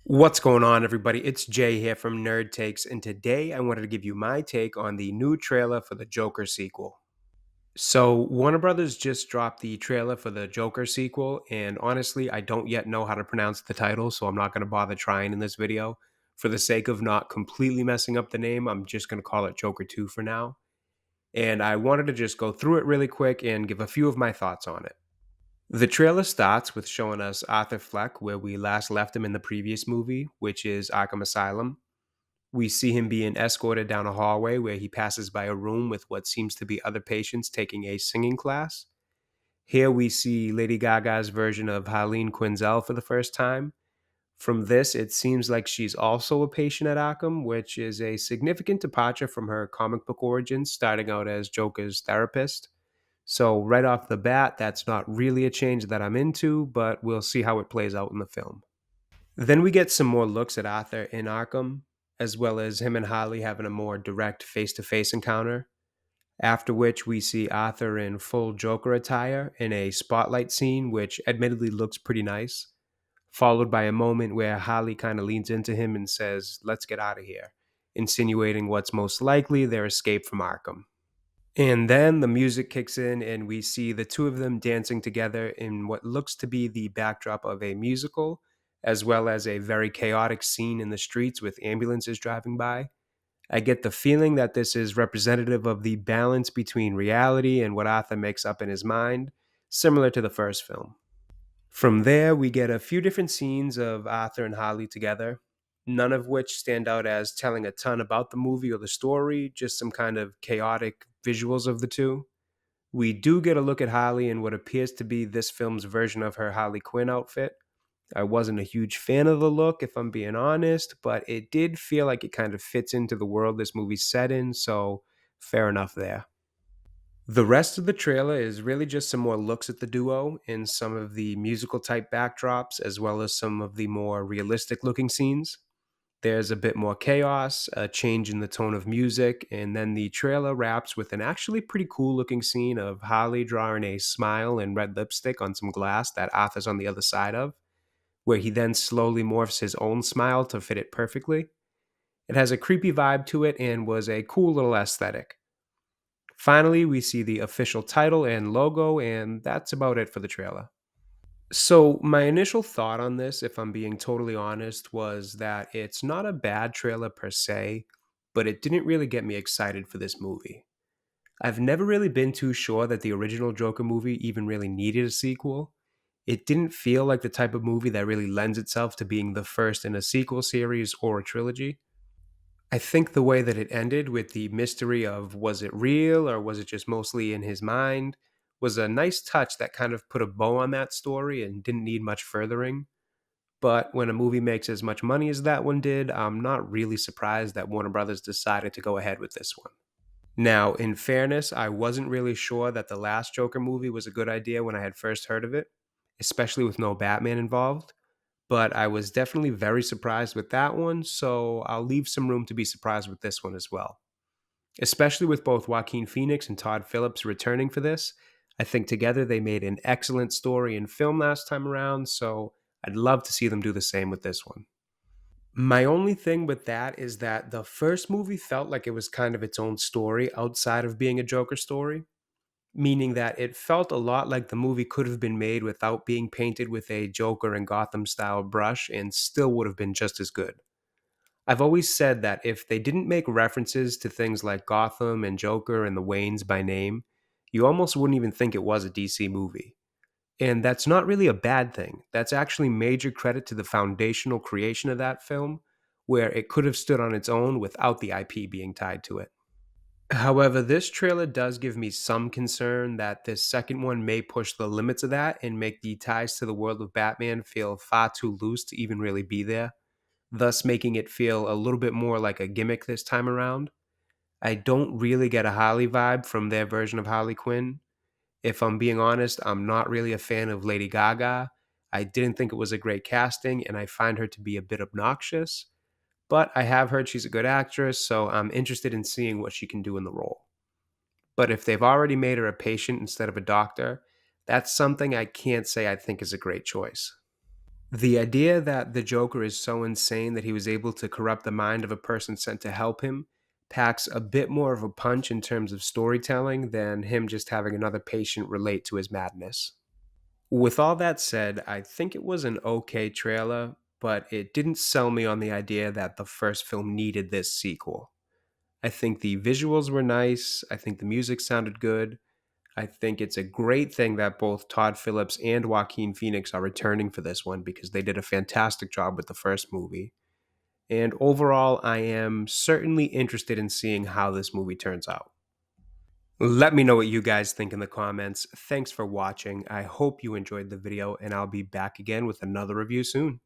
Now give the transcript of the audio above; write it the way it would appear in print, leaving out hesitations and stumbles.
What's going on, everybody? It's Jay here from Nerd Takes, and today I wanted to give you my take on the new trailer for the Joker sequel. So, Warner Brothers just dropped the trailer for the Joker sequel, and honestly, I don't yet know how to pronounce the title, so I'm not going to bother trying in this video. For the sake of not completely messing up the name, I'm just going to call it Joker 2 for now. And I wanted to just go through it really quick and give a few of my thoughts on it. The trailer starts with showing us Arthur Fleck where we last left him in the previous movie, which is Arkham Asylum. We see him being escorted down a hallway where he passes by a room with what seems to be other patients taking a singing class. Here we see Lady Gaga's version of Harleen Quinzel for the first time. From this, it seems like she's also a patient at Arkham, which is a significant departure from her comic book origins, starting out as Joker's therapist. So, right off the bat, that's not really a change that I'm into, but we'll see how it plays out in the film. Then we get some more looks at Arthur in Arkham, as well as him and Harley having a more direct face to face encounter. After which, we see Arthur in full Joker attire in a spotlight scene, which admittedly looks pretty nice, followed by a moment where Harley kind of leans into him and says, "Let's get out of here," insinuating what's most likely their escape from Arkham. And then the music kicks in, and we see the two of them dancing together in what looks to be the backdrop of a musical, as well as a very chaotic scene in the streets with ambulances driving by. I get the feeling that this is representative of the balance between reality and what Arthur makes up in his mind, similar to the first film. From there, we get a few different scenes of Arthur and Harley together, none of which stand out as telling a ton about the movie or the story, just some kind of chaotic visuals of the two. We do get a look at Harley in what appears to be this film's version of her Harley Quinn outfit. I wasn't a huge fan of the look, if I'm being honest, but it did feel like it kind of fits into the world this movie's set in, so fair enough there. The rest of the trailer is really just some more looks at the duo in some of the musical type backdrops, as well as some of the more realistic looking scenes. There's a bit more chaos, a change in the tone of music, and then the trailer wraps with an actually pretty cool looking scene of Harley drawing a smile and red lipstick on some glass that Arthur's on the other side of, where he then slowly morphs his own smile to fit it perfectly. It has a creepy vibe to it and was a cool little aesthetic. Finally, we see the official title and logo, and that's about it for the trailer. So, my initial thought on this, if I'm being totally honest, was that it's not a bad trailer per se, but it didn't really get me excited for this movie. I've never really been too sure that the original Joker movie even really needed a sequel. It didn't feel like the type of movie that really lends itself to being the first in a sequel series or a trilogy. I think the way that it ended with the mystery of was it real or was it just mostly in his mind was a nice touch that kind of put a bow on that story and didn't need much furthering. But when a movie makes as much money as that one did, I'm not really surprised that Warner Brothers decided to go ahead with this one. Now, in fairness, I wasn't really sure that the last Joker movie was a good idea when I had first heard of it, especially with no Batman involved. But I was definitely very surprised with that one, so I'll leave some room to be surprised with this one as well. Especially with both Joaquin Phoenix and Todd Phillips returning for this. I think together they made an excellent story and film last time around, so I'd love to see them do the same with this one. My only thing with that is that the first movie felt like it was kind of its own story outside of being a Joker story, meaning that it felt a lot like the movie could have been made without being painted with a Joker and Gotham style brush and still would have been just as good. I've always said that if they didn't make references to things like Gotham and Joker and the Waynes by name, you almost wouldn't even think it was a DC movie. And that's not really a bad thing. That's actually major credit to the foundational creation of that film, where it could have stood on its own without the IP being tied to it. However, this trailer does give me some concern that this second one may push the limits of that and make the ties to the world of Batman feel far too loose to even really be there, thus making it feel a little bit more like a gimmick this time around. I don't really get a Harley vibe from their version of Harley Quinn. If I'm being honest, I'm not really a fan of Lady Gaga. I didn't think it was a great casting, and I find her to be a bit obnoxious. But I have heard she's a good actress, so I'm interested in seeing what she can do in the role. But if they've already made her a patient instead of a doctor, that's something I can't say I think is a great choice. The idea that the Joker is so insane that he was able to corrupt the mind of a person sent to help him packs a bit more of a punch in terms of storytelling than him just having another patient relate to his madness. With all that said, I think it was an okay trailer, but it didn't sell me on the idea that the first film needed this sequel. I think the visuals were nice, I think the music sounded good. I think it's a great thing that both Todd Phillips and Joaquin Phoenix are returning for this one because they did a fantastic job with the first movie. And overall, I am certainly interested in seeing how this movie turns out. Let me know what you guys think in the comments. Thanks for watching. I hope you enjoyed the video, and I'll be back again with another review soon.